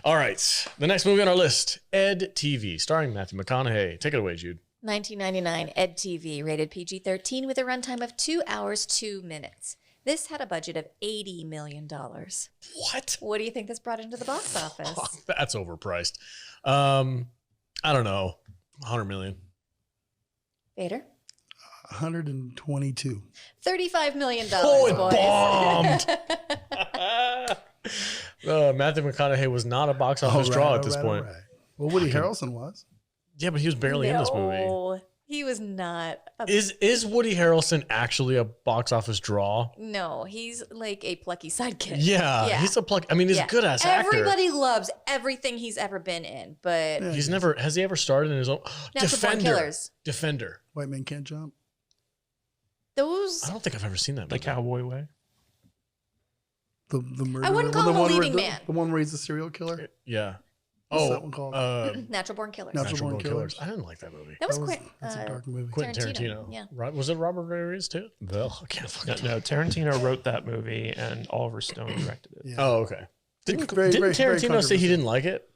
All right. The next movie on our list, EDTV, starring Matthew McConaughey. Take it away, Jude. 1999, EDTV, rated PG-13 with a runtime of 2 hours, 2 minutes. This had a budget of $80 million. What? What do you think this brought into the box office? Oh, that's overpriced. I don't know. 100 million. Vader? 122. $35 million, Oh, it boys. bombed. Matthew McConaughey was not a box office draw at this point. Right. Well, Woody Harrelson was. Yeah, but he was barely in this movie. No, he was not. Is Woody Harrelson actually a box office draw? No, he's like a plucky sidekick. Yeah, he's a pluck. I mean, he's a good ass actor. Everybody loves everything he's ever been in, but He's never. Has he ever starred in his own? Natural Born Killers. Defender. White Man Can't Jump. Those. I don't think I've ever seen that movie. The Cowboy Way. The murderer. I wouldn't call him a leading man. The one where he's a serial killer. Yeah. What's that one called? Natural Born Killers. Natural Born Killers. I didn't like that movie. That was That's a dark movie. Quentin Tarantino. Yeah. Right? Was it Robert Rodriguez too? Well, I can't fucking. No, Tarantino wrote that movie and Oliver Stone directed it. Yeah. Oh, okay. Didn't Very, Tarantino say he controversial. didn't like it?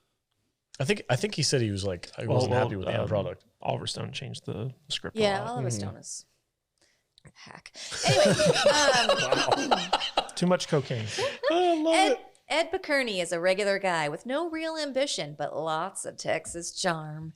I think he said he was like I wasn't happy with the end product. Oliver Stone changed the script. Yeah, a lot. Oliver Stone is hack. Anyway, Too much cocaine. Ed Picerni is a regular guy with no real ambition, but lots of Texas charm.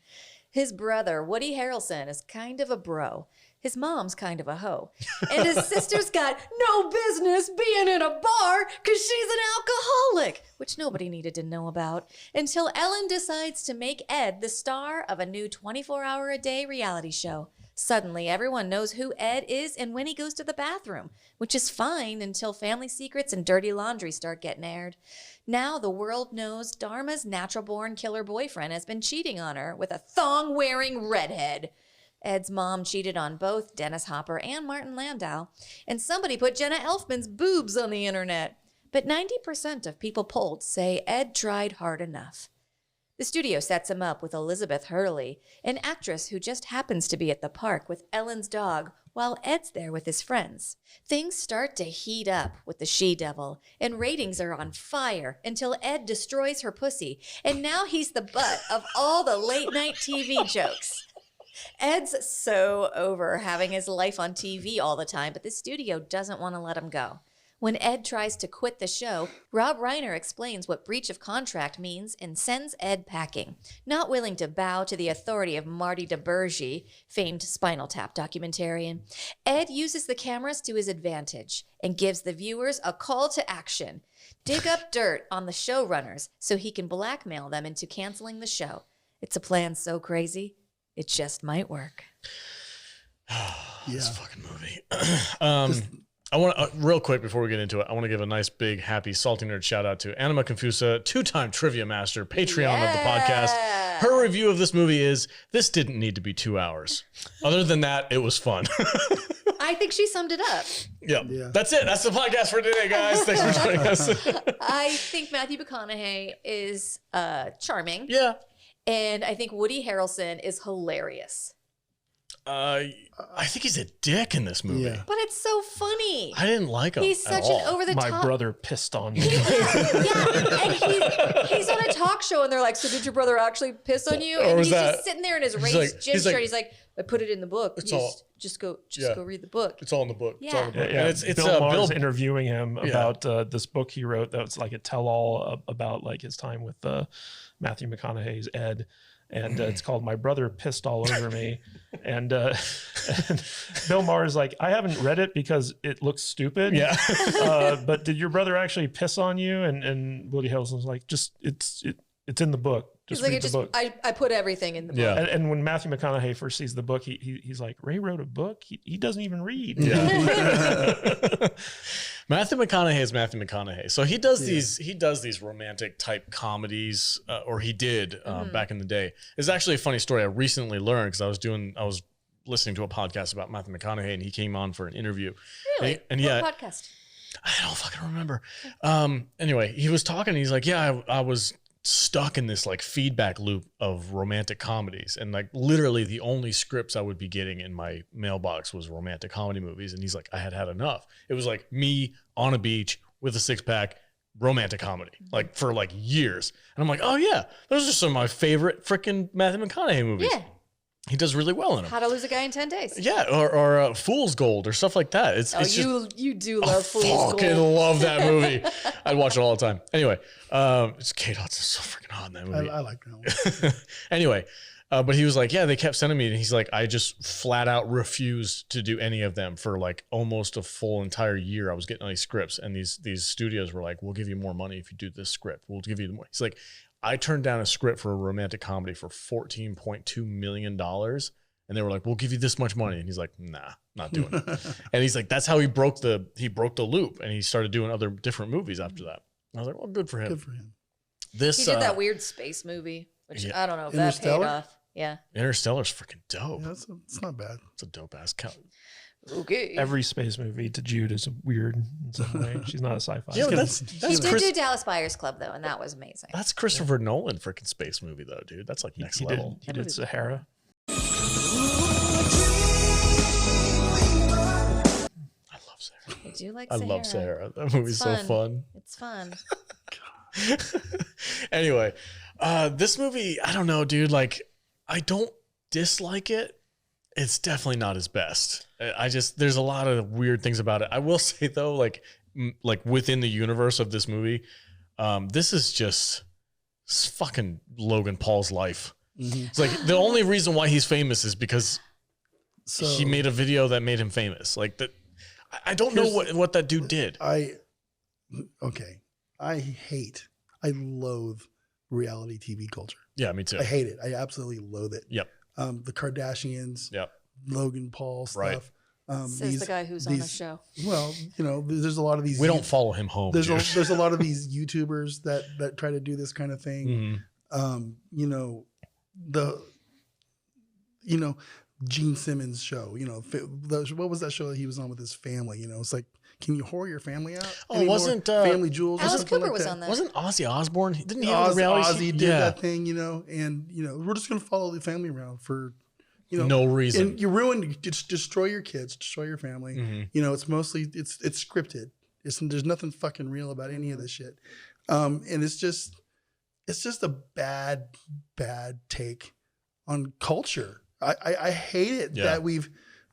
His brother, Woody Harrelson, is kind of a bro. His mom's kind of a hoe. And his sister's got no business being in a bar because she's an alcoholic, which nobody needed to know about, until Ellen decides to make Ed the star of a new 24-hour-a-day reality show. Suddenly, everyone knows who Ed is and when he goes to the bathroom, which is fine until family secrets and dirty laundry start getting aired. Now the world knows Dharma's natural-born killer boyfriend has been cheating on her with a thong-wearing redhead. Ed's mom cheated on both Dennis Hopper and Martin Landau, and somebody put Jenna Elfman's boobs on the internet. But 90% of people polled say Ed tried hard enough. The studio sets him up with Elizabeth Hurley, an actress who just happens to be at the park with Ellen's dog while Ed's there with his friends. Things start to heat up with the she-devil, and ratings are on fire until Ed destroys her pussy, and now he's the butt of all the late-night TV jokes. Ed's so over having his life on TV all the time, but the studio doesn't want to let him go. When Ed tries to quit the show, Rob Reiner explains what breach of contract means and sends Ed packing. Not willing to bow to the authority of Marty DeBurgi, famed Spinal Tap documentarian, Ed uses the cameras to his advantage and gives the viewers a call to action. Dig up dirt on the showrunners so he can blackmail them into canceling the show. It's a plan so crazy, it just might work. This fucking movie. I want to, real quick before we get into it, I want to give a nice, big, happy, salty nerd shout out to Anima Confusa, 2-time trivia master, Patreon of the podcast. Her review of this movie is, this didn't need to be 2 hours. Other than that, it was fun. I think she summed it up. Yeah. That's it. That's the podcast for today, guys. Thanks for joining us. I think Matthew McConaughey is charming. Yeah. And I think Woody Harrelson is hilarious. I think he's a dick in this movie. Yeah. But it's so funny. I didn't like him. He's such an over-the-top. My brother pissed on me. Yeah, and he's on a talk show, and they're like, "So did your brother actually piss on you?" And he's just sitting there in his raised gym shirt. He's like, "I put it in the book. Just go read the book. It's all in the book. Yeah. It's all in the book. Yeah, And it's Bill Maher's Bill interviewing him about this book he wrote that was like a tell-all about like his time with Matthew McConaughey's Ed. And it's called My Brother Pissed All Over Me. And Bill Maher's like, I haven't read it because it looks stupid. Yeah. But did your brother actually piss on you? And Woody Harrelson's like, it's in the book. Just read the book. I put everything in the book. Yeah. And when Matthew McConaughey first sees the book, he's like, Ray wrote a book? He doesn't even read. Yeah. Matthew McConaughey is Matthew McConaughey. So he does these romantic type comedies, or he did back in the day. It's actually a funny story I recently learned because I was listening to a podcast about Matthew McConaughey and he came on for an interview. Really? And what podcast? I don't fucking remember. Anyway, he was talking and he's like, yeah, I was stuck in this like feedback loop of romantic comedies, and like literally the only scripts I would be getting in my mailbox was romantic comedy movies. And he's like, I had enough. It was like me on a beach with a 6-pack romantic comedy, like for like years. And I'm like, oh yeah, those are some of my favorite freaking Matthew McConaughey movies. Yeah. He does really well in them. How to Lose a Guy in 10 Days. Yeah, or Fool's Gold or stuff like that. It's just, you do love Fool's Gold. I fucking love that movie. I'd watch it all the time. Anyway, it's Kate Hudson's so freaking hot in that movie. I like that one. Anyway, but he was like, yeah, they kept sending me, and he's like, I just flat out refused to do any of them for like almost a full entire year. I was getting all these scripts, and these studios were like, we'll give you more money if you do this script. We'll give you more. He's like, I turned down a script for a romantic comedy for $14.2 million. And they were like, we'll give you this much money. And he's like, nah, not doing it. And he's like, that's how he broke the loop. And he started doing other different movies after that. I was like, well, good for him. Good for him. He did that weird space movie, which I don't know if that paid off. Yeah. Interstellar's freaking dope. Yeah, it's not bad. It's a dope ass count. Okay. Every space movie to Jude is weird in some way. She's not a sci-fi. Yeah, he did do Dallas Buyers Club though, and that was amazing. That's Christopher Nolan freaking space movie though, dude. That's like next level. He did Sahara. I love Sahara. I do like I Sahara. love Sahara. That movie's so fun. It's fun. Anyway, this movie, I don't know, dude. Like, I don't dislike it. It's definitely not his best. There's a lot of weird things about it. I will say though, like within the universe of this movie, this is just fucking Logan Paul's life. Mm-hmm. It's like the only reason why he's famous is because he made a video that made him famous. Like that, I don't know what that dude did. I loathe reality TV culture. Yeah, me too. I hate it. I absolutely loathe it. Yep. The Kardashians. Yep. Logan Paul stuff. Right. Says the guy who's on the show. Well, there's a lot of these. We don't follow him home. There's a lot of these YouTubers that try to do this kind of thing. Mm-hmm. Gene Simmons show. What was that show that he was on with his family? It's like, can you whore your family out? Oh, wasn't Family Jewels? Alice Cooper like was that? on that. Wasn't Ozzy Osbourne? Didn't he have a reality? Ozzy did that thing, and we're just gonna follow the family around for. No reason. And you destroy your kids, destroy your family. Mm-hmm. It's mostly it's scripted. There's nothing fucking real about any of this shit. And it's just a bad take on culture. I hate it that we've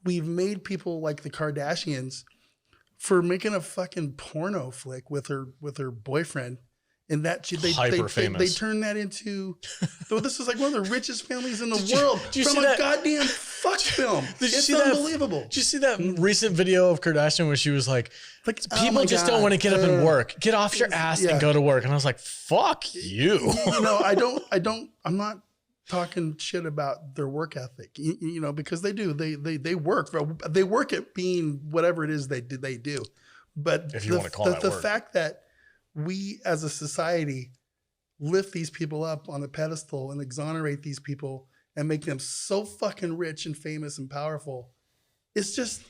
made people like the Kardashians for making a fucking porno flick with her boyfriend. And that they turn that into, though this is like one of the richest families in the world from a goddamn fuck film. It's unbelievable. Did you see that recent video of Kardashian where she was like people just don't want to get up and work. Get off your ass and go to work. And I was like, fuck you. I'm not talking shit about their work ethic, because they do. They work. They work at being whatever it is they do. But if you want to call that the work. fact that we as a society lift these people up on a pedestal and exonerate these people and make them so fucking rich and famous and powerful, it's just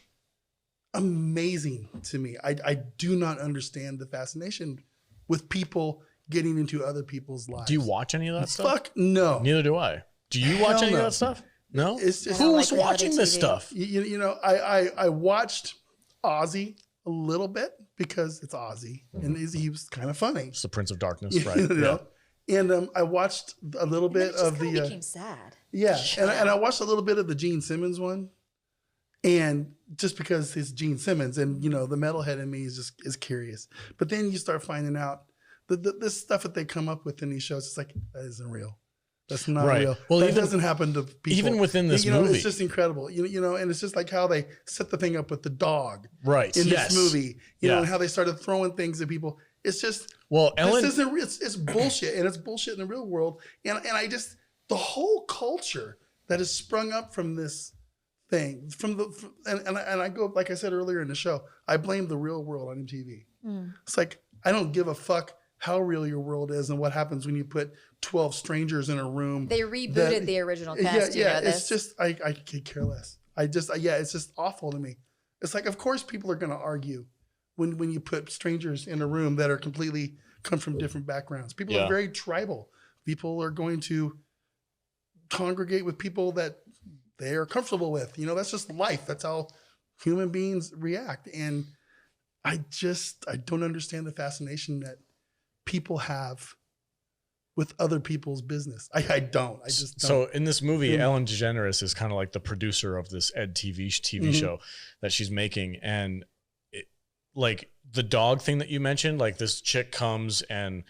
amazing to me. I do not understand the fascination with people getting into other people's lives. Do you watch any of that stuff? Fuck no. Neither do I. Do you watch any of that stuff? No? It's just, who's watching this stuff? I watched Ozzy a little bit because it's Ozzy and he was kind of funny. It's the Prince of Darkness, right? And I watched a little bit of the. Became sad. Yeah, and I watched a little bit of the Gene Simmons one, and just because it's Gene Simmons, and the metalhead in me is curious. But then you start finding out this stuff that they come up with in these shows. It's like that isn't real. That's not real. Well, that doesn't happen to people. Even within this movie. It's just incredible. And it's just like how they set the thing up with the dog. Right. In this movie. And how they started throwing things at people. It's just, Ellen, it's bullshit. And it's bullshit in the real world. And the whole culture that has sprung up from this thing, and I go, like I said earlier in the show, I blame the real world on MTV. It's like, I don't give a fuck how real your world is and what happens when you put 12 strangers in a room. They rebooted the original cast. It's just, I could care less. It's just awful to me. It's like, of course people are going to argue when you put strangers in a room that are completely come from different backgrounds. People are very tribal. People are going to congregate with people that they are comfortable with. That's just life. That's how human beings react. And I don't understand the fascination that people have with other people's business. I don't. I just don't. So in this movie, Ellen DeGeneres is kind of like the producer of this TV show that she's making. And like the dog thing that you mentioned, like this chick comes and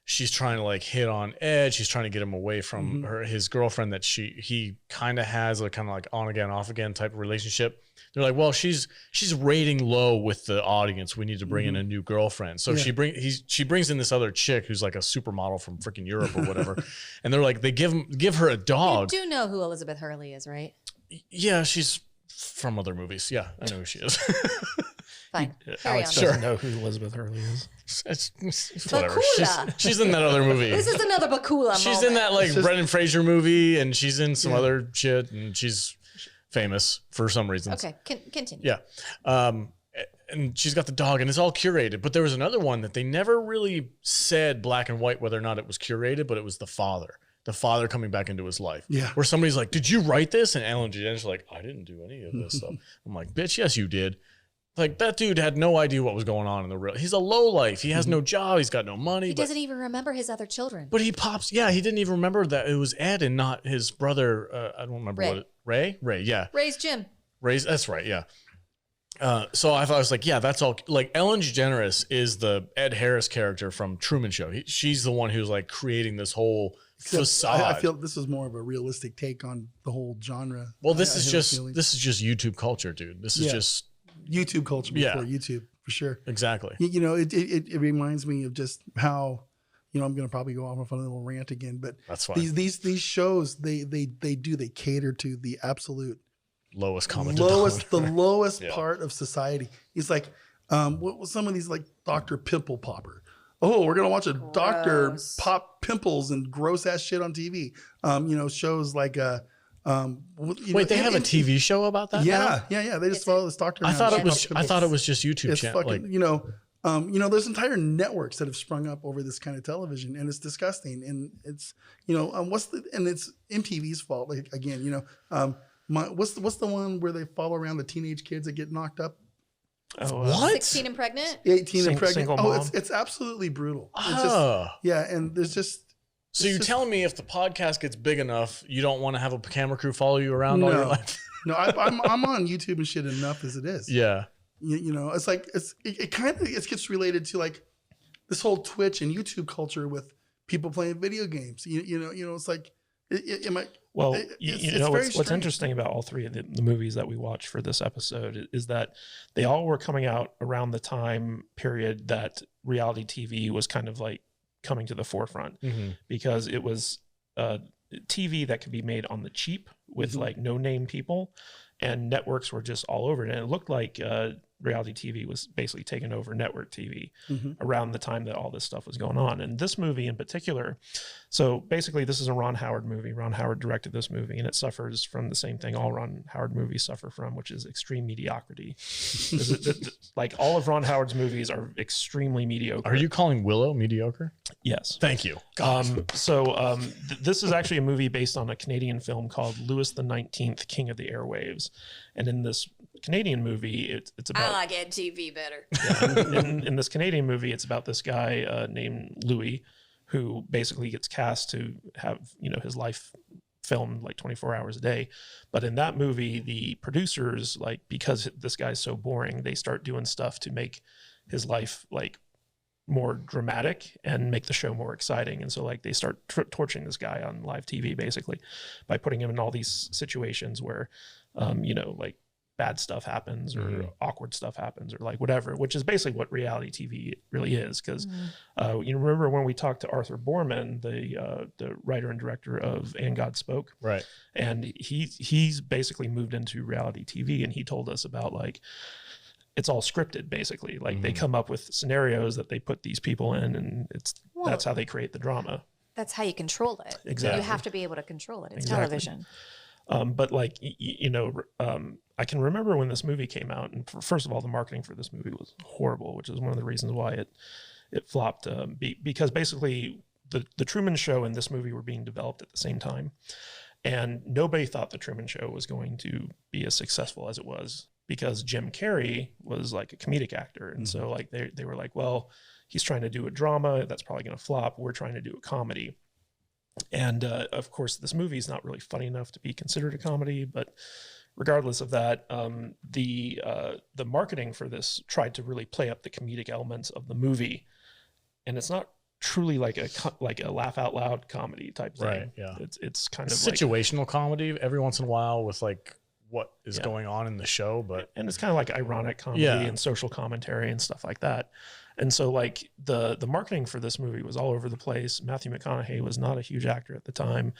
she's trying to like hit on Ed. She's trying to get him away from his girlfriend that he kind of has a kind of like on again, off again type of relationship. They're like, well, she's rating low with the audience. We need to bring in a new girlfriend. So she brings in this other chick who's like a supermodel from freaking Europe or whatever. And they're like, they give her a dog. You do know who Elizabeth Hurley is, right? Yeah, she's from other movies. Yeah, I know who she is. Fine. Alex doesn't know who Elizabeth Hurley is. It's whatever. Bakula. She's in that other movie. This is another Bakula She's moment. in that like Brendan Fraser movie, and she's in some other shit, and she's famous for some reasons. Okay, continue. Yeah. And she's got the dog, and it's all curated. But there was another one that they never really said black and white whether or not it was curated, but it was the father. The father coming back into his life. Yeah. Where somebody's like, did you write this? And Ellen DeGeneres like, I didn't do any of this stuff. I'm like, bitch, yes, you did. Like, that dude had no idea what was going on in the real. He's a lowlife. He has no job. He's got no money. He doesn't even remember his other children. But he pops. Yeah, he didn't even remember that it was Ed and not his brother. I don't remember Ray. what it. Ray? Ray, yeah. Ray's Jim. Ray's, that's right, yeah. So I thought, I was like, yeah, that's all. Like, Ellen DeGeneres is the Ed Harris character from Truman Show. She's the one who's like creating this whole facade. I feel this is more of a realistic take on the whole genre. Well, this is just YouTube culture, dude. This is just YouTube culture before YouTube, for sure. Exactly. You know, it reminds me of just how, you know, I'm going to probably go off on a little rant again, but that's fine. These shows, they cater to the absolute lowest common lowest part of society. It's like, what was some of these, like Dr. Pimple Popper? Oh, we're gonna watch a doctor pop pimples and gross ass shit on TV. You know, shows like wait, they have a TV show about that? Yeah. They just follow this doctor. I thought it was just YouTube channel. Fucking, like, you know, there's entire networks that have sprung up over this kind of television, and it's disgusting. And it's, you know, and it's MTV's fault. Like, again, you know, what's the one where they follow around the teenage kids that get knocked up? What? 16 and pregnant? 18 and pregnant. Single mom. It's absolutely brutal. It's Oh. and there's just. So you're telling me if the podcast gets big enough, you don't want to have a camera crew follow you around all your life? No, I'm on YouTube and shit enough as it is. Yeah. You know, it's like it kind of gets related to like this whole Twitch and YouTube culture with people playing video games. You know, it's like you know what's interesting about all three of the movies that we watched for this episode is that they all were coming out around the time period that reality TV was kind of like coming to the forefront, because it was TV that could be made on the cheap with like no name people, and networks were just all over it. And it looked like reality TV was basically taking over network TV around the time that all this stuff was going on. And this movie in particular, so basically this is a Ron Howard movie. Ron Howard directed this movie, and it suffers from the same thing all Ron Howard movies suffer from, which is extreme mediocrity. Like all of Ron Howard's movies are extremely mediocre. Are you calling Willow mediocre? Yes. Thank you. This is actually a movie based on a Canadian film called Louis the 19th, King of the Airwaves. And in this Canadian movie, it's about... I like EDTV better. Yeah, in this Canadian movie, it's about this guy named Louis, who basically gets cast to have, you know, his life filmed like 24 hours a day. But in that movie, the producers, like, because this guy's so boring, they start doing stuff to make his life like more dramatic and make the show more exciting. And so like they start torching this guy on live TV basically by putting him in all these situations where, you know, like bad stuff happens or awkward stuff happens or like whatever, which is basically what reality TV really is. Because you remember when we talked to Arthur Borman, the writer and director of And God Spoke, right? And he's basically moved into reality TV, and he told us about like it's all scripted basically. Like they come up with scenarios that they put these people in, and that's how they create the drama. That's how you control it. Exactly. You have to be able to control it. It's television. But like, you know, I can remember when this movie came out, and first of all, the marketing for this movie was horrible, which is one of the reasons why it flopped. Because basically the Truman Show and this movie were being developed at the same time, and nobody thought the Truman Show was going to be as successful as it was, because Jim Carrey was like a comedic actor, and so like they were like, well, he's trying to do a drama that's probably going to flop. We're trying to do a comedy. And of course, this movie is not really funny enough to be considered a comedy, but regardless of that, the marketing for this tried to really play up the comedic elements of the movie, and it's not truly like a laugh out loud comedy type thing. Right. Yeah. It's kind of situational comedy every once in a while with like what is going on in the show, and it's kind of like ironic comedy and social commentary and stuff like that. And so like the marketing for this movie was all over the place. Matthew McConaughey was not a huge actor at the time.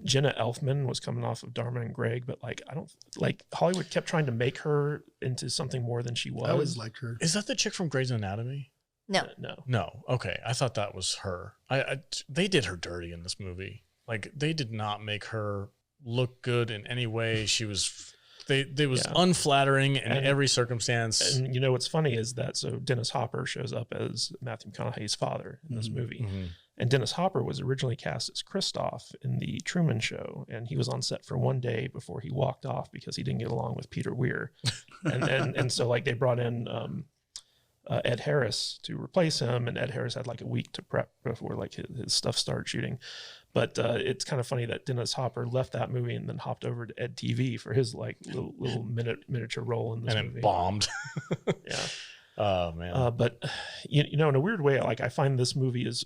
Jenna Elfman was coming off of Dharma and Greg, but like Hollywood kept trying to make her into something more than she was. I always liked her. Is that the chick from Grey's Anatomy? No. No. Okay. I thought that was her. They did her dirty in this movie. Like they did not make her look good in any way. She was, they was unflattering in every circumstance. And you know, what's funny is that, so Dennis Hopper shows up as Matthew McConaughey's father in this movie. And Dennis Hopper was originally cast as Christoph in the Truman Show. And he was on set for one day before he walked off because he didn't get along with Peter Weir. and so like they brought in, Ed Harris to replace him, and Ed Harris had like a week to prep before like his stuff started shooting. But it's kind of funny that Dennis Hopper left that movie and then hopped over to EDTV for his like little miniature role in this movie. And it bombed. Yeah. Oh man. But you know, in a weird way, like I find this movie is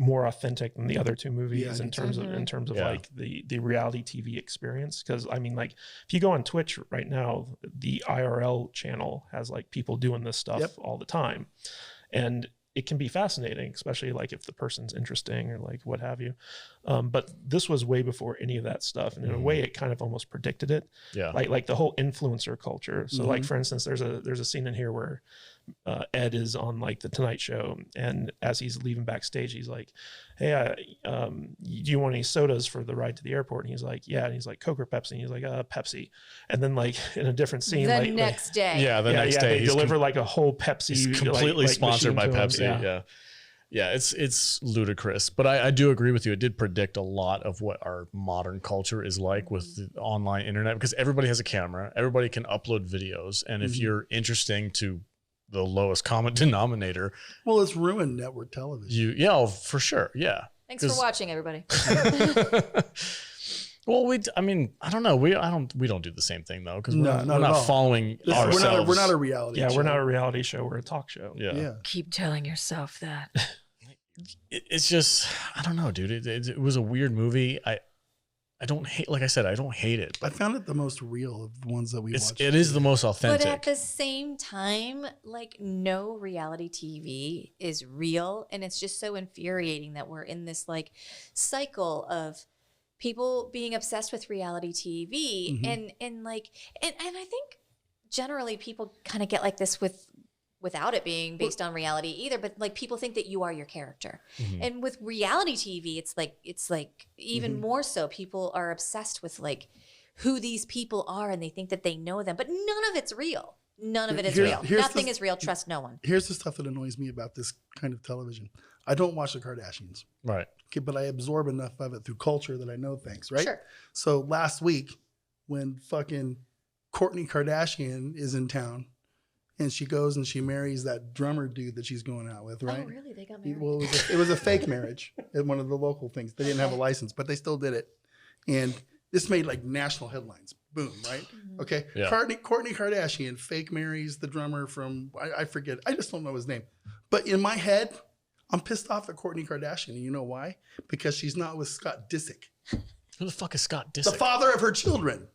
more authentic than the other two movies in terms of like the reality TV experience. Because I mean, like if you go on Twitch right now, the IRL channel has like people doing this stuff all the time, and it can be fascinating, especially like if the person's interesting or like what have you. But this was way before any of that stuff, and in a way, it kind of almost predicted it. Yeah, like the whole influencer culture. So like for instance, there's a scene in here where Ed is on like the Tonight Show, and as he's leaving backstage, he's like, "Hey, do you want any sodas for the ride to the airport?" And he's like, "Yeah." And he's like, "Coke or Pepsi?" And he's like, "Pepsi." And then like in a different scene, the next day, next day, they deliver like a whole Pepsi. He's completely like sponsored by Pepsi. Yeah, it's ludicrous. But I do agree with you. It did predict a lot of what our modern culture is like with the online internet, because everybody has a camera, everybody can upload videos, and if you're interesting to the lowest common denominator, well, it's ruined network television. For sure. Yeah. Thanks for watching, everybody. Well, I don't know. We don't do the same thing though, because we're not following We're ourselves. not a reality. Yeah, we're not a reality show. We're a talk show. Yeah. Keep telling yourself that. It's just, I don't know, dude. It was a weird movie. I don't hate, like I said, I don't hate it. I found it the most real of the ones that we watched. It is the most authentic. But at the same time, like no reality TV is real. And it's just so infuriating that we're in this like cycle of people being obsessed with reality TV. And I think generally people kind of get like this without it being based on reality either, but like people think that you are your character. And with reality TV, it's like even more so, people are obsessed with like who these people are, and they think that they know them, but none of it's real. None of it is real. Nothing is real. Trust no one. Here's the stuff that annoys me about this kind of television. I don't watch the Kardashians. Right. Okay, but I absorb enough of it through culture that I know things, right? Sure. So last week when fucking Kourtney Kardashian is in town, and she goes and she marries that drummer dude that she's going out with, right? Oh, really? They got married? Well, it was a fake marriage at one of the local things. They didn't have a license, but they still did it. And this made like national headlines. Boom, right? Okay. Yeah. Kourtney Kardashian fake marries the drummer from, I forget. I just don't know his name. But in my head, I'm pissed off at Kourtney Kardashian. And you know why? Because she's not with Scott Disick. Who the fuck is Scott Disick? The father of her children,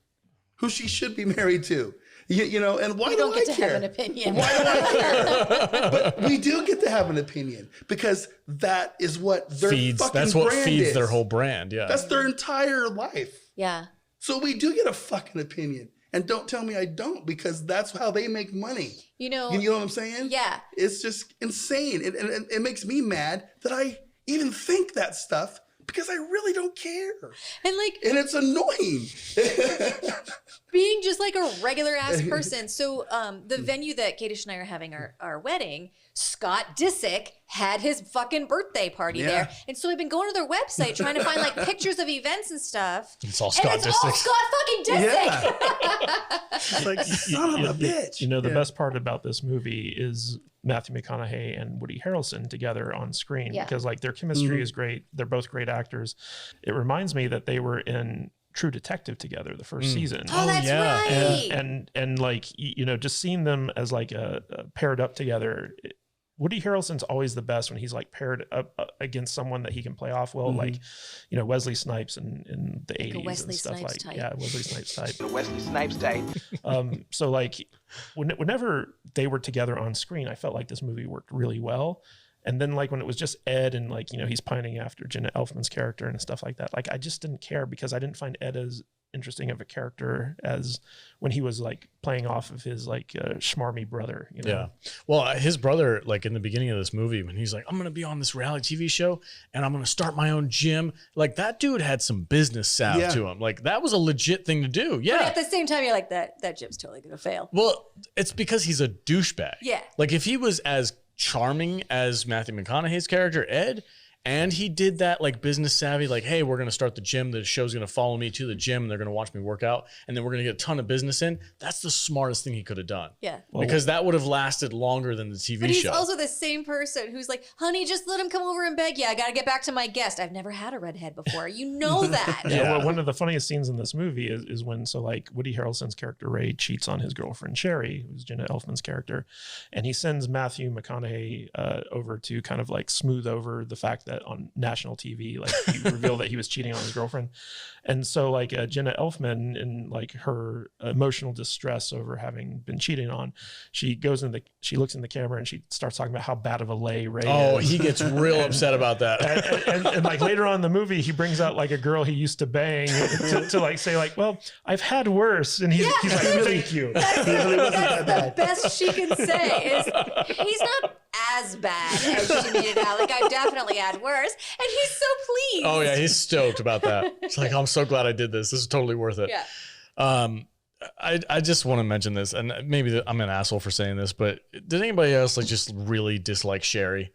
who she should be married to. You know, and why do I care? We don't get to have an opinion. Why do I care? But we do get to have an opinion, because that is what their fucking brand is. That's what feeds their whole brand. Yeah. That's their entire life. Yeah. So we do get a fucking opinion. And don't tell me I don't, because that's how they make money. You know what I'm saying? Yeah. It's just insane. It makes me mad that I even think that stuff, because I really don't care. And it's annoying. Being just like a regular ass person. So the venue that Kadish and I are having our wedding, Scott Disick had his fucking birthday party there. And so I've been going to their website trying to find like pictures of events and stuff. It's all Scott Disick. All Scott fucking Disick. It's like, son of a bitch. You know, the best part about this movie is Matthew McConaughey and Woody Harrelson together on screen because like their chemistry is great. They're both great actors. It reminds me that they were in True Detective together the first season. Oh, that's right. And like, you know, just seeing them as like a paired up together. Woody Harrelson's always the best when he's like paired up against someone that he can play off well, like, you know, Wesley Snipes in the 80s and stuff like type. yeah, Wesley Snipes type. The Wesley Snipes type. So like whenever they were together on screen, I felt like this movie worked really well. And then like when it was just Ed and like, you know, he's pining after Jenna Elfman's character and stuff like that, like I just didn't care because I didn't find Ed as interesting of a character as when he was like playing off of his like schmarmy brother, you know? Yeah. Well, his brother, like in the beginning of this movie, when he's like, I'm going to be on this reality TV show and I'm going to start my own gym. Like that dude had some business salve to him. Like that was a legit thing to do. Yeah. But at the same time, you're like, that gym's totally going to fail. Well, it's because he's a douchebag. Yeah. Like if he was as charming as Matthew McConaughey's character, Ed, and he did that like business savvy, like, hey, we're going to start the gym. The show's going to follow me to the gym. And they're going to watch me work out. And then we're going to get a ton of business in. That's the smartest thing he could have done. Yeah. Because that would have lasted longer than the TV show. But he's also the same person who's like, honey, just let him come over and beg. Yeah, I got to get back to my guest. I've never had a redhead before. You know that. Yeah. Well, one of the funniest scenes in this movie is when, so like Woody Harrelson's character Ray cheats on his girlfriend Sherry, who's Jenna Elfman's character. And he sends Matthew McConaughey over to kind of like smooth over the fact that on national TV, like he revealed that he was cheating on his girlfriend. And so like Jenna Elfman, in like her emotional distress over having been cheated on, she looks in the camera and she starts talking about how bad of a lay Ray is. Oh, he gets real upset about that. And like later on in the movie, he brings out like a girl he used to bang to like say like, well, I've had worse. And he's like, thank you. That's the best she can say is he's not as bad as she made it out. Like I've definitely had worse. And he's so pleased. Oh yeah, he's stoked about that. It's like, I'm so glad I did this. This is totally worth it. Yeah. I just want to mention this, and maybe I'm an asshole for saying this, but did anybody else like just really dislike Sherry?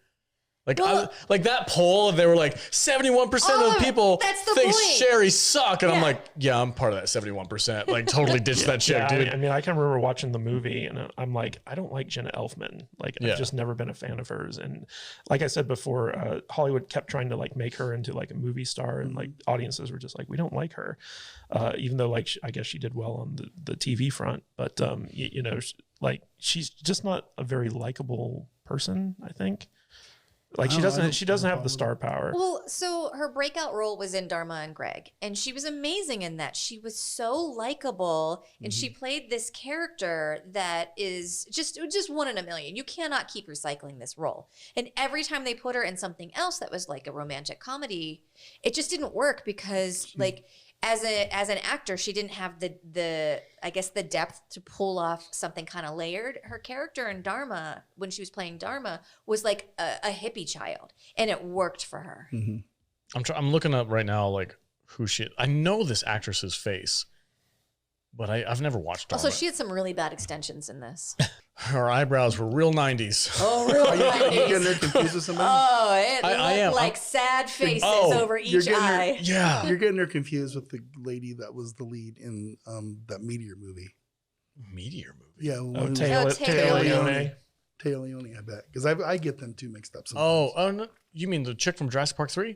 Like, Well, like that poll, they were like 71% of the people think Sherry suck, and I'm like, yeah, I'm part of that 71%. Like, totally ditch that chick, dude. I mean, I can remember watching the movie, and I'm like, I don't like Jenna Elfman. Like, I've just never been a fan of hers. And like I said before, Hollywood kept trying to like make her into like a movie star, and like audiences were just like, we don't like her, even though like I guess she did well on the TV front, but you know, like she's just not a very likable person, I think. Like she doesn't have the star power. Well, so her breakout role was in Dharma and Greg, and she was amazing in that. She was so likable, and she played this character that is just one in a million. You cannot keep recycling this role. And every time they put her in something else that was like a romantic comedy, it just didn't work because like as an actor, she didn't have the I guess the depth to pull off something kind of layered. Her character in Dharma, when she was playing Dharma, was like a hippie child, and it worked for her. I'm looking up right now, like who I know this actress's face, but I've never watched Dharma. Also, she had some really bad extensions in this. Her eyebrows were real 90s. Oh, real 90s. You getting her confused with somebody? Oh, it I looked am. like sad faces over each eye. Yeah. You're getting her confused with the lady that was the lead in that Meteor movie. Meteor movie? Yeah. Taya Leone. Taya Leone, I bet. Because I get them two mixed up sometimes. Oh, no, you mean the chick from Jurassic Park 3?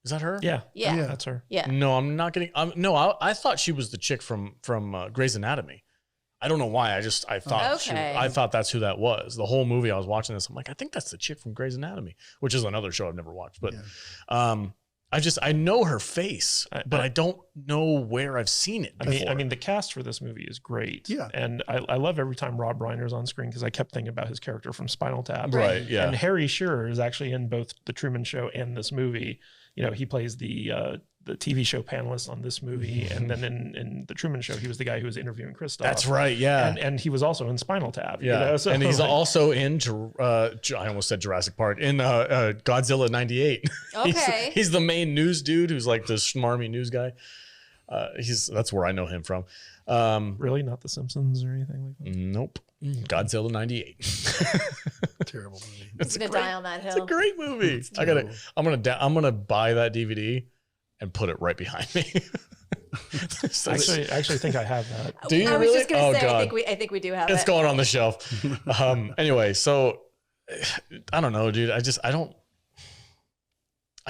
Is that her? Yeah, Yeah. that's her. Yeah. No, I'm not getting. No, I thought she was the chick from Grey's Anatomy. I don't know why. I thought I thought that's who that was. The whole movie I was watching this, I'm like, I think that's the chick from Grey's Anatomy, which is another show I've never watched. But I know her face, but I don't know where I've seen it before. I mean, the cast for this movie is great. Yeah. And I love every time Rob Reiner's on screen because I kept thinking about his character from Spinal Tap. Right. Yeah. And Harry Shearer is actually in both The Truman Show and this movie. You know, he plays the TV show panelist on this movie, and then in the Truman Show, he was the guy who was interviewing Christoph. That's right, yeah. And he was also in Spinal Tap. Yeah, you know? So, and he's also in, I almost said Jurassic Park, in Godzilla 98. Okay. he's the main news dude who's like the smarmy news guy. That's where I know him from. Really, not The Simpsons or anything like that? Nope. Godzilla 98. Terrible movie. He's gonna die on that hill. It's a great movie. I'm gonna buy that DVD and put it right behind me. I actually think I have that. Do you I was really? just gonna say, God. I think we do have It's it. going on the shelf. Anyway, so I don't know, dude. I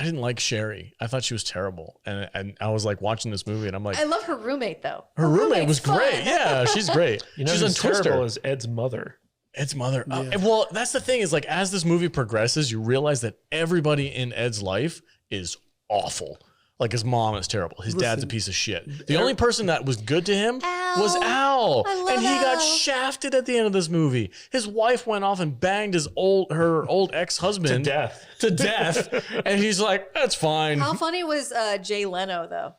didn't like Sherry. I thought she was terrible. And I was like watching this movie and I'm like, I love her roommate though. her roommate was roommate's great. fun. Yeah, she's great. You know, she's who's Twister. terrible as Ed's mother. Ed's mother. Yeah. Well, that's the thing is like as this movie progresses, you realize that everybody in Ed's life is awful. Like his mom is terrible. His dad's a piece of shit. The only person that was good to him was Al. I love And he got Al. shafted at the end of this movie. His wife went off and banged her old ex-husband to death. And he's like, that's fine. How funny was Jay Leno though?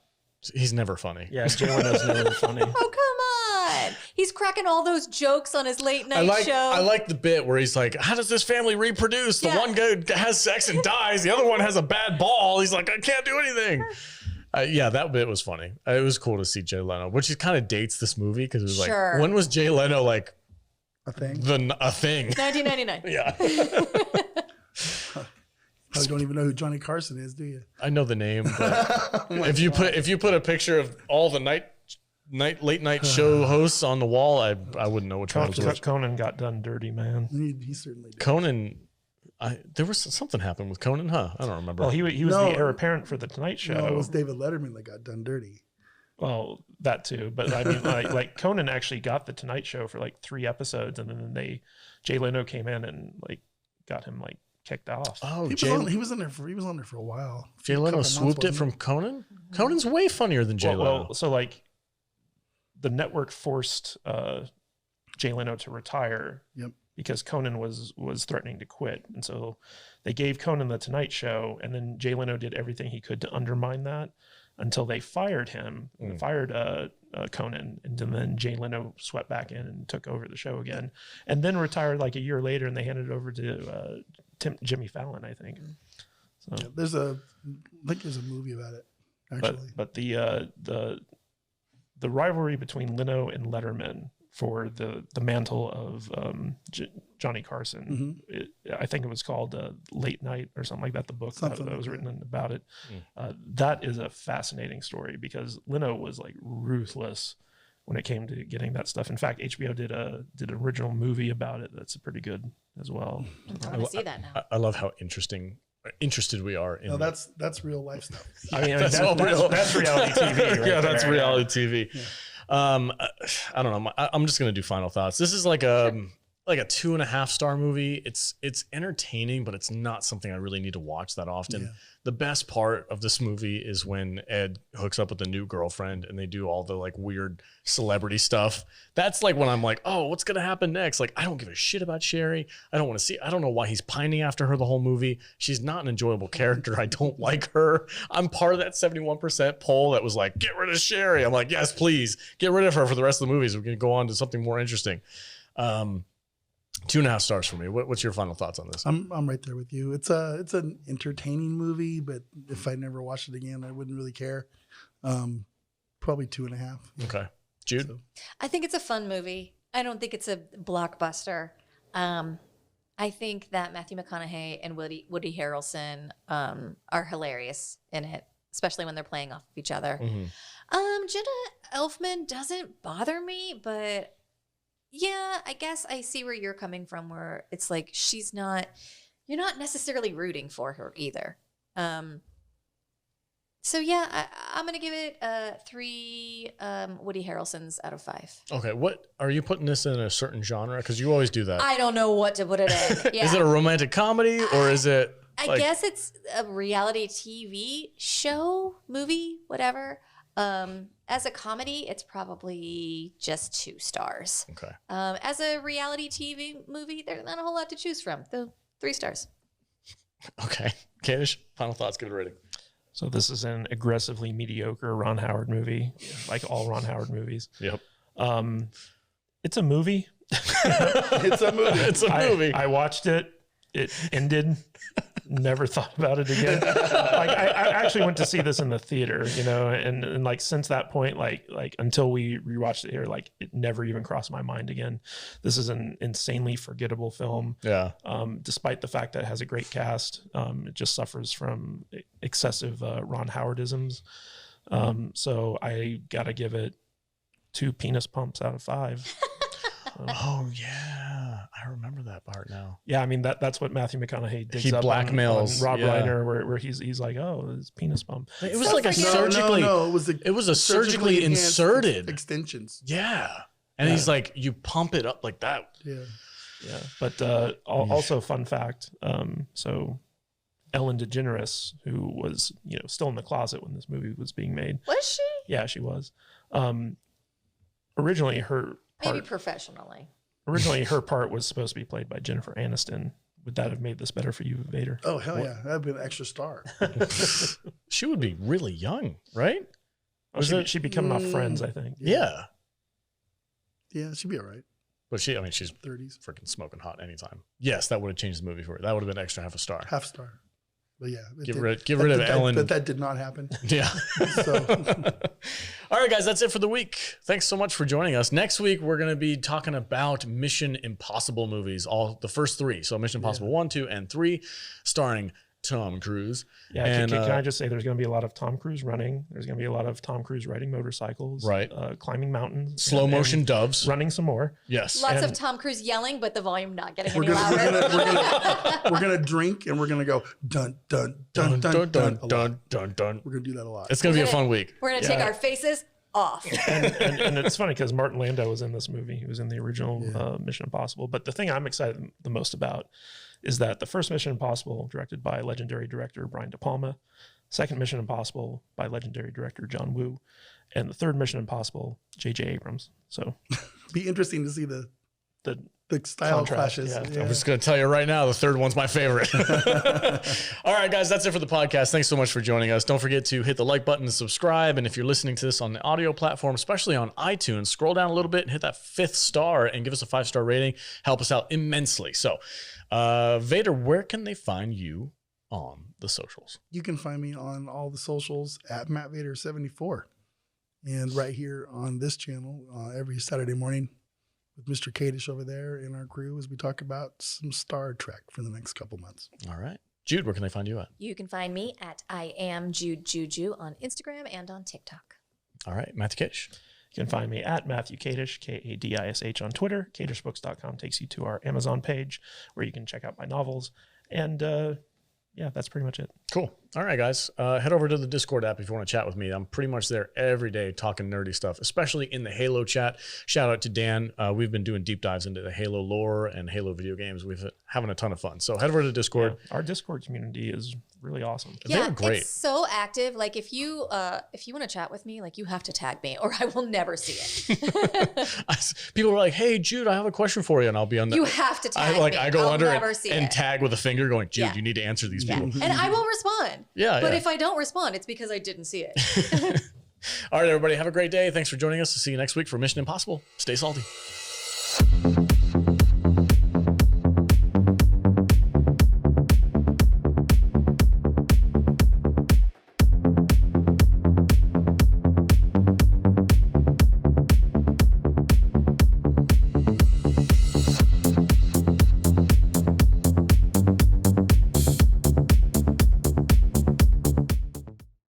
He's never funny. Yeah, Jay Leno's never funny. Oh, come on. He's cracking all those jokes on his late night show. I like the bit where he's like, how does this family reproduce? The one guy has sex and dies. The other one has a bad ball. He's like, I can't do anything. Yeah, that bit was funny. It was cool to see Jay Leno, which kind of dates this movie because it was like, when was Jay Leno like A thing. a thing? 1999. Yeah. You don't even know who Johnny Carson is, do you? I know the name, but if you put a picture of all the late night show hosts on the wall, I wouldn't know which one was which. Conan got done dirty, man. He certainly did. Conan, there was something happened with Conan, huh? I don't remember. Well, he was No. the heir apparent for the Tonight Show. No, it was David Letterman that got done dirty. Well, that too, but I mean, like Conan actually got the Tonight Show for like 3 episodes, and then Jay Leno came in and like got him like kicked off. Oh, He was on there for a while. Jay Leno swooped it from Conan? Conan's way funnier than Jay Leno. Well, so like the network forced Jay Leno to retire because Conan was threatening to quit. And so they gave Conan the Tonight Show, and then Jay Leno did everything he could to undermine that until they fired him, fired Conan, and then Jay Leno swept back in and took over the show again, and then retired like a year later, and they handed it over to Jimmy Fallon, I think. So Yeah, there's a movie about it, actually. but the rivalry between Leno and Letterman for the mantle of Johnny Carson, I think it was called Late Night or something like that. The book that was written about it. That is a fascinating story because Leno was like ruthless when it came to getting that stuff. In fact, HBO did an original movie about it that's pretty good as well. I want to see that now. I love how interested we are in. No, that's real life stuff. I mean, That's that's reality TV. Right yeah, that's there. reality TV. Yeah. I don't know. I'm just gonna do final thoughts. This is like a 2.5 star movie. It's entertaining, but it's not something I really need to watch that often. Yeah. The best part of this movie is when Ed hooks up with a new girlfriend and they do all the like weird celebrity stuff. That's like when I'm like, oh, what's gonna happen next? Like, I don't give a shit about Sherry. I don't want to see. I don't know why he's pining after her the whole movie. She's not an enjoyable character. I don't like her. I'm part of that 71% poll that was like, get rid of Sherry. I'm like, yes, please get rid of her for the rest of the movies. We're gonna go on to something more interesting. 2.5 stars for me. What's your final thoughts on this? I'm right there with you. It's an entertaining movie, but if I never watched it again, I wouldn't really care. Probably 2.5. Okay, Jude. So, I think it's a fun movie. I don't think it's a blockbuster. I think that Matthew McConaughey and Woody Harrelson are hilarious in it, especially when they're playing off of each other. Jenna Elfman doesn't bother me, but yeah, I guess I see where you're coming from, where it's like you're not necessarily rooting for her either. So yeah, I'm going to give it 3 Woody Harrelsons out of 5. Okay, what are you putting this in a certain genre? Because you always do that. I don't know what to put it in. Yeah. Is it a romantic comedy or is it? I guess it's a reality TV show, movie, whatever. As a comedy, it's probably just 2 stars. Okay. As a reality TV movie, there's not a whole lot to choose from. 3 stars. Okay. Kanish, final thoughts. Give it a rating. So this is an aggressively mediocre Ron Howard movie, like all Ron Howard movies. Yep. It's a movie. it's a movie. It's a movie. I watched it. It ended. Never thought about it again. Like I actually went to see this in the theater, and like since that point, like until we rewatched it here, like it never even crossed my mind again. This is an insanely forgettable film. Yeah. Despite the fact that it has a great cast, it just suffers from excessive Ron Howardisms. So I gotta give it 2 penis pumps out of 5. Oh yeah, I remember that part now. Yeah, I mean that's what Matthew McConaughey digs He up blackmails on Rob yeah. Reiner, where he's like, oh, his penis bump. It was So like a forget- surgically. No, it was a surgically enhanced inserted. extensions. Yeah, and he's like, you pump it up like that. Yeah. Yeah, but also fun fact. So Ellen DeGeneres, who was still in the closet when this movie was being made. Was she? Yeah, she was. Originally her Maybe part, professionally. was supposed to be played by Jennifer Aniston. Would that have made this better for you, Vader? Oh hell yeah, that'd be an extra star. She would be really young, right? Well, she'd be coming off Friends, I think. Yeah. Yeah, she'd be all right. But she's 30s, freaking smoking hot anytime. Yes, that would have changed the movie for her. That would have been extra half a star. half star. But yeah, Get rid of Ellen. But that did not happen. Yeah. So All right, guys, that's it for the week. Thanks so much for joining us. Next week, we're going to be talking about Mission Impossible movies, all the first three. So Mission Impossible 1, 2, and 3, starring Tom Cruise. Yeah, and can I just say there's going to be a lot of Tom Cruise running. There's going to be a lot of Tom Cruise riding motorcycles. Right. Climbing mountains. slow motion doves. Running some more. Yes. Lots of And- Tom Cruise yelling, but the volume not getting we're any gonna, louder. we're gonna drink and we're gonna go dun dun Dun, dun dun dun. a lot. dun, dun, dun. We're gonna do that a lot. It's going to be a fun week. We're going to take our faces off. and it's funny because Martin Landau was in this movie. He was in the original Mission Impossible. But the thing I'm excited the most about is that the first Mission Impossible, directed by legendary director Brian De Palma, second Mission Impossible by legendary director John Woo, and the third Mission Impossible, J.J. Abrams. So Be interesting to see the style contrast, clashes. yeah. I'm just going to tell you right now, the third one's my favorite. All right, guys, that's it for the podcast. Thanks so much for joining us. Don't forget to hit the like button and subscribe. And if you're listening to this on the audio platform, especially on iTunes, scroll down a little bit and hit that 5th star and give us a 5-star rating. Help us out immensely. So, Vader, where can they find you on the socials? You can find me on all the socials at MattVader74, and right here on this channel every Saturday morning with Mr. Kadish over there and our crew as we talk about some Star Trek for the next couple months. All right. Jude, where can they find you at? You can find me at I am Jude Juju on Instagram and on TikTok. All right. Matthew Kish. you can find me at Matthew Kadish, Kadish on Twitter. Kadishbooks.com takes you to our Amazon page where you can check out my novels. And yeah, that's pretty much it. Cool. All right, guys. Head over to the Discord app if you want to chat with me. I'm pretty much there every day talking nerdy stuff, especially in the Halo chat. Shout out to Dan. We've been doing deep dives into the Halo lore and Halo video games. We've been having a ton of fun. So head over to Discord. Yeah, our Discord community is really awesome. They're great. It's so active. Like if you want to chat with me, like you have to tag me or I will never see it. People are like, "Hey, Jude, I have a question for you," and I'll be on the. You have to tag me. I go I'll under never and, see and it. tag with a finger, going, "Jude, Yeah. you need to answer these Yeah. people." And I will respond. Yeah, But yeah. if I don't respond, it's because I didn't see it. All right, everybody, have a great day. Thanks for joining us. See you next week for Mission Impossible. Stay salty.